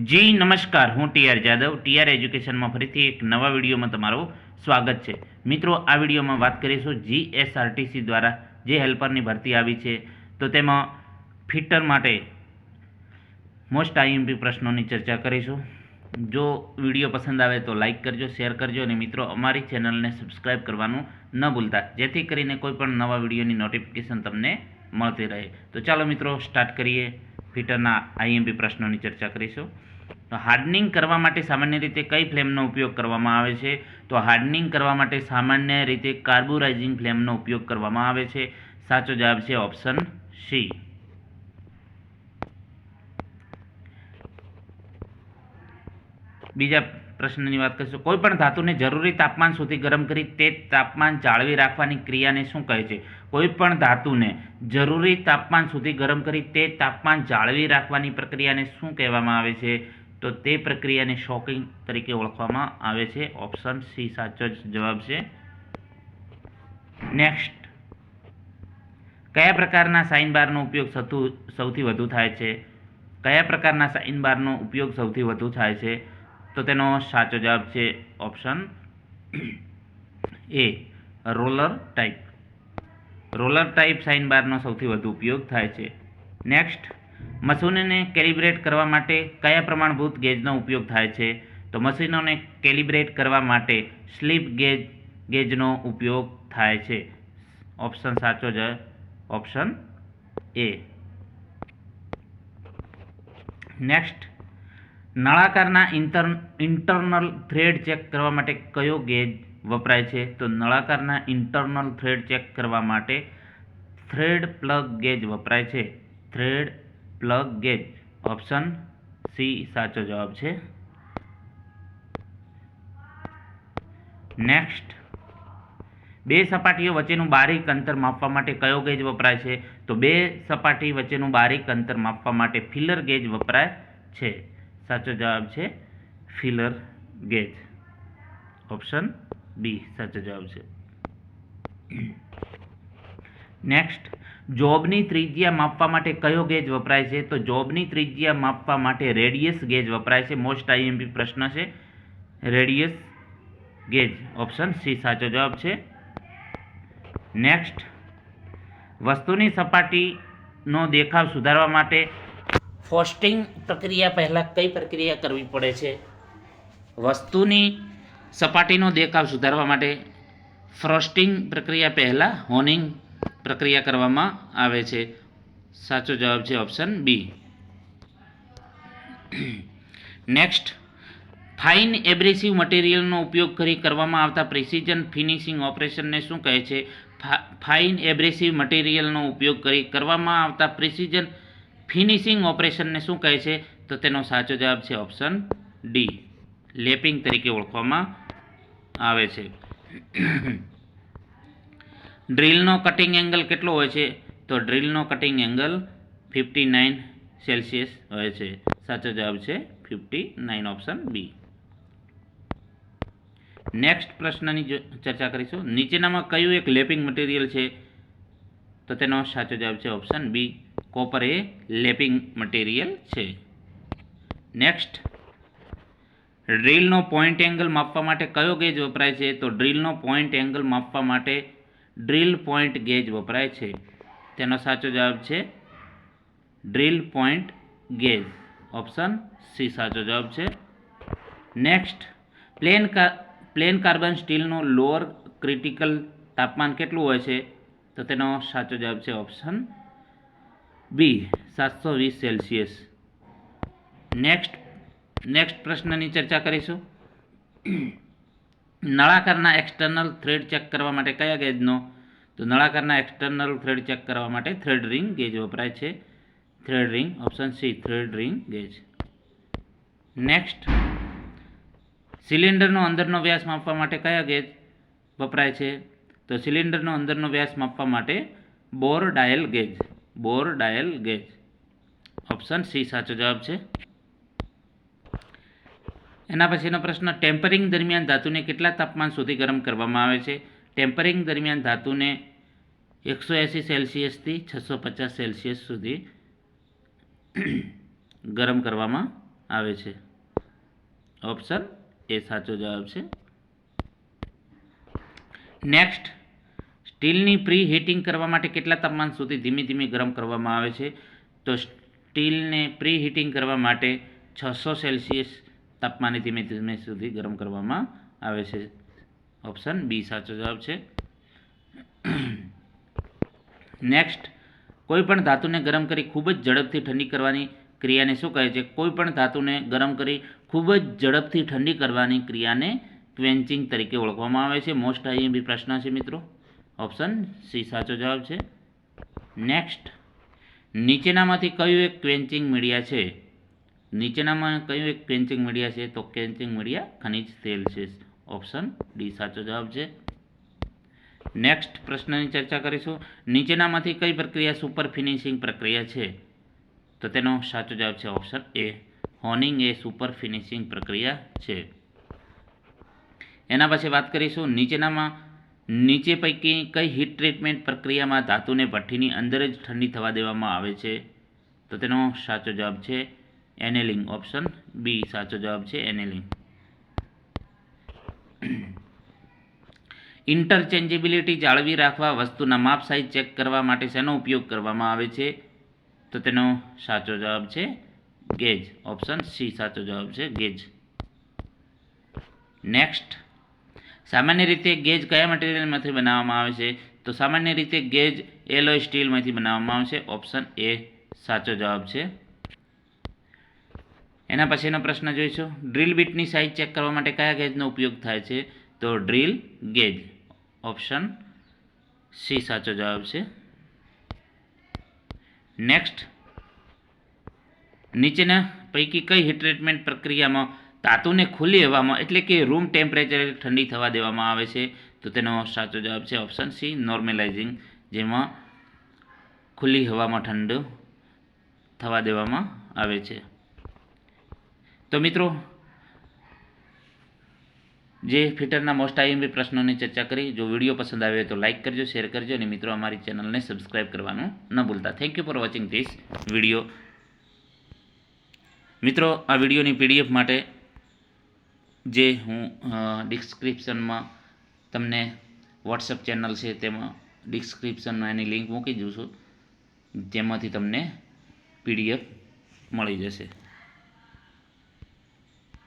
જી નમસ્કાર, હું TR Jadav TR એજ્યુકેશનમાં ફરીથી એક નવા વિડીયોમાં તમારું સ્વાગત છે. મિત્રો, આ વિડીયોમાં વાત કરીશું જીએસઆરટીસી દ્વારા જે હેલ્પરની ભરતી આવી છે, તો તેમાં ફિટર માટે મોસ્ટ આઈએમપી પ્રશ્નોની ચર્ચા કરીશું. જો વિડીયો પસંદ આવે તો લાઇક કરજો, શેર કરજો અને મિત્રો અમારી ચેનલને સબસ્ક્રાઈબ કરવાનું ન ભૂલતા, જેથી કરીને કોઈ પણ નવા વિડીયોની નોટિફિકેશન તમને મળતી રહે. તો ચાલો મિત્રો સ્ટાર્ટ કરીએ. ફિટરના આઈએમપી પ્રશ્નોની ચર્ચા કરીશું. તો હાર્ડનિંગ કરવા માટે સામાન્ય રીતે કઈ ફ્લેમનો ઉપયોગ કરવામાં આવે છે? તો હાર્ડનિંગ કરવા માટે સામાન્ય રીતે કાર્બોરાઇઝિંગ ફ્લેમનો ઉપયોગ કરવામાં આવે છે. સાચો જવાબ છે ઓપ્શન સી. બીજા પ્રશ્નની વાત કરીશું. કોઈ પણ ધાતુને જરૂરી તાપમાન સુધી ગરમ કરી તે તાપમાન જાળવી રાખવાની ક્રિયાને શું કહે છે? કોઈ પણ ધાતુને જરૂરી તાપમાન સુધી ગરમ કરી તે તાપમાન જાળવી રાખવાની પ્રક્રિયાને શું કહેવામાં આવે છે? તો તે પ્રક્રિયાને શોકિંગ તરીકે ઓળખવામાં આવે છે. ઓપ્શન સી સાચો જવાબ છે. નેક્સ્ટ, કયા પ્રકારના સાઇન બારનો ઉપયોગ સૌથી વધુ થાય છે? કયા પ્રકારના સાઇન બારનો ઉપયોગ સૌથી વધુ થાય છે? તો તેનો સાચો જવાબ છે option A, roller type. Roller type sine બારનો સૌથી વધુ ઉપયોગ થાય છે. નેક્સ્ટ, મશીનોને કેલિબ્રેટ કરવા માટે કયા પ્રમાણભૂત ગેજનો ઉપયોગ થાય છે? તો મશીનોને કેલિબ્રેટ કરવા માટે સ્લિપ ગેજનો ઉપયોગ થાય છે. ઓપ્શન સાચો જ ઓપ્શન એ. નેક્સ્ટ, નળાકારના ઇન્ટરનલ થ્રેડ ચેક કરવા માટે કયો ગેજ વપરાય છે? તો નળાકારના ઇન્ટરનલ થ્રેડ ચેક કરવા માટે થ્રેડ પ્લગ ગેજ વપરાય છે. Thread plug gauge. Option C સાચો જવાબ છે. નેક્સ્ટ, બે સપાટીઓ વચ્ચેનું બારીક અંતર માપવા માટે કયો ગેજ વપરાય છે? તો બે સપાટી વચ્ચેનું બારીક અંતર માપવા માટે ફિલર ગેજ વપરાય છે. સાચો જવાબ છે ફિલર ગેજ. ઓપ્શન બી સાચો જવાબ છે. નેક્સ્ટ, જોબની ત્રિજ્યા માપવા માટે કયો ગેજ વપરાય છે? તો જોબની ત્રિજ્યા માપવા માટે રેડિયસ ગેજ વપરાય છે. મોસ્ટ આઈએમપી પ્રશ્ન છે, રેડિયસ ગેજ. ઓપ્શન સી સાચો જવાબ છે. નેક્સ્ટ, વસ્તુની સપાટીનો દેખાવ સુધારવા માટે ફ્રોસ્ટિંગ પ્રક્રિયા પહેલાં કઈ પ્રક્રિયા કરવી પડે છે? વસ્તુની સપાટીનો દેખાવ સુધારવા માટે ફ્રોસ્ટિંગ પ્રક્રિયા પહેલાં હોનિંગ પ્રક્રિયા કરવામાં આવે છે. સાચો જવાબ છે ઓપ્શન બી. નેક્સ્ટ, ફાઇન એબ્રેસિવ મટીરિયલનો ઉપયોગ કરી કરવામાં આવતા પ્રિસિઝન ફિનિશિંગ ઓપરેશનને શું કહે છે? ફાઇન એબ્રેસિવ મટીરિયલનો ઉપયોગ કરી કરવામાં આવતા પ્રિસિઝન ફિનિશિંગ ઓપરેશનને શું કહે છે? તો તેનો સાચો જવાબ છે ઓપ્શન ડી, લેપિંગ તરીકે ઓળખવામાં આવે છે. ડ્રીલનો કટિંગ એંગલ કેટલો હોય છે? તો ડ્રીલનો કટિંગ એંગલ 59 સેલ્સિયસ હોય છે. સાચો જવાબ છે 59, ઓપ્શન બી. નેક્સ્ટ પ્રશ્નની ચર્ચા કરીશું. નીચેનામાં કયું એક લેપિંગ મટીરિયલ છે? તો તેનો સાચો જવાબ છે ઓપ્શન બી, કોપર એ લેપિંગ મટીરિયલ છે. નેક્સ્ટ, ડ્રીલનો પોઇન્ટ એંગલ માપવા માટે કયો ગેજ વપરાય છે? તો ડ્રીલનો પોઇન્ટ એંગલ માપવા માટે ડ્રીલ પોઇન્ટ ગેજ વપરાય છે. તેનો સાચો જવાબ છે drill point gauge. Option C સાચો જવાબ છે. નેક્સ્ટ, પ્લેન કાર્બન સ્ટીલનું લોઅર ક્રિટિકલ તાપમાન કેટલું હોય છે? તો તેનો સાચો જવાબ છે ઓપ્શન બી, 720 સેલ્સિયસ. નેક્સ્ટ પ્રશ્નની ચર્ચા કરીશું. નળાકારના એક્સટર્નલ થ્રેડ ચેક કરવા માટે કયા ગેજનો? તો નળાકારના એક્સટર્નલ થ્રેડ ચેક કરવા માટે થ્રેડ રિંગ ગેજ વપરાય છે. Thread ring. Option C thread ring gauge. Next, સિલિન્ડરનો અંદરનો વ્યાસ માપવા માટે કયા ગેજ વપરાય છે? તો સિલિન્ડરનો અંદરનો વ્યાસ માપવા માટે બોર ડાયલ ગેજ. બોર ડાયલ ગેજ. ઓપ્શન સી સાચો જવાબ છે. એના પછીનો પ્રશ્ન, ટેમ્પરિંગ દરમિયાન ધાતુને કેટલા તાપમાન સુધી ગરમ કરવામાં આવે છે? ટેમ્પરિંગ દરમિયાન ધાતુને 180 સેલ્સિયસથી 650 સેલ્સિયસ સુધી ગરમ કરવામાં આવે છે? ઓપ્શન એ સાચો જવાબ છે. નેક્સ્ટ, સ્ટીલની પ્રી હીટિંગ કરવા માટે કેટલા તાપમાન સુધી ધીમે ધીમે ગરમ કરવામાં આવે છે? તો સ્ટીલને પ્રી હીટિંગ કરવા માટે 600 સેલ્સિયસ તાપમાને ધીમે ધીમે સુધી ગરમ કરવામાં આવે છે. ઓપ્શન બી સાચો જવાબ છે. નેક્સ્ટ, કોઈ પણ ધાતુને ગરમ કરી ખૂબ જ ઝડપથી ઠંડી કરવાની ક્રિયાને શું કહે છે? કોઈ પણ ધાતુને ગરમ કરી ખૂબ જ ઝડપથી ઠંડી કરવાની ક્રિયાને ક્વેન્ચિંગ તરીકે ઓળખવામાં આવે છે. મોસ્ટ આઈએમપી પ્રશ્ન છે મિત્રો. ઓપ્શન સી સાચો જવાબ છે. નેક્સ્ટ, નીચેનામાંથી કયું એક ક્વેન્ચિંગ મીડિયા છે? નીચેનામાં કયું એક ક્વેન્ચિંગ મીડિયા છે? તો ક્વેન્ચિંગ મીડિયા ખનિજ તેલ છે. ઓપ્શન ડી સાચો જવાબ છે. નેક્સ્ટ પ્રશ્નની ચર્ચા કરીશું. નીચેનામાંથી કઈ પ્રક્રિયા સુપર ફિનિશિંગ પ્રક્રિયા છે? તો તેનો સાચો જવાબ છે ઓપ્શન એ. હોનિંગ એ સુપર ફિનિશિંગ પ્રક્રિયા છે. એના પછી વાત કરીશું. નીચે પૈકી કઈ હીટ ટ્રીટમેન્ટ પ્રક્રિયામાં ધાતુને ભઠ્ઠીની અંદર જ ઠંડી થવા દેવામાં આવે છે? તો તેનો સાચો જવાબ છે એનેલિંગ. ઓપ્શન બી સાચો જવાબ છે એનેલિંગ. ઇન્ટરચેન્જેબિલિટી જાળવી રાખવા વસ્તુના માપ સાઇઝ ચેક કરવા માટે શેનો ઉપયોગ કરવામાં આવે છે? તો તેનો સાચો જવાબ છે ગેજ. ઓપ્શન સી સાચો જવાબ છે ગેજ. નેક્સ્ટ, સામાન્ય રીતે ગેજ કયા મટીરિયલમાંથી બનાવવામાં આવે છે? તો સામાન્ય રીતે ગેજ એલોય સ્ટીલમાંથી બનાવવામાં આવે છે. ઓપ્શન એ સાચો જવાબ છે. એના પછીનો પ્રશ્ન જોઈશું. ડ્રીલ બીટની સાઇઝ ચેક કરવા માટે કયા ગેજનો ઉપયોગ થાય છે? તો ડ્રીલ ગેજ. ઓપ્શન સી સાચો જવાબ છે. નેક્સ્ટ, નીચેના પૈકી કઈ હીટ ટ્રીટમેન્ટ પ્રક્રિયામાં ધાતુને ખુલ્લી હવામાં એટલે કે રૂમ ટેમ્પરેચરે ઠંડી થવા દેવામાં આવે છે? તો તેનો સાચો જવાબ છે ઓપ્શન સી નોર્મલાઇઝિંગ, જેમાં ખુલ્લી હવામાં ઠંડુ થવા દેવામાં આવે છે. તો મિત્રો, જે ફિટરના મોસ્ટ આઈએમપી પ્રશ્નોની ચર્ચા કરી. જો વિડીયો પસંદ આવે તો લાઇક કરજો, શેર કરજો અને મિત્રો અમારી ચેનલને સબસ્ક્રાઇબ કરવાનું ન ભૂલતા. Thank you for watching this video. મિત્રો, આ વિડીયોની પીડીએફ માટે જે હું ડિસ્ક્રિપ્શનમાં તમને વોટ્સઅપ ચેનલ છે તેમાં ડિસ્ક્રિપ્શનમાં એની લિંક મૂકી દઉં છું, જેમાંથી તમને પીડીએફ મળી જશે.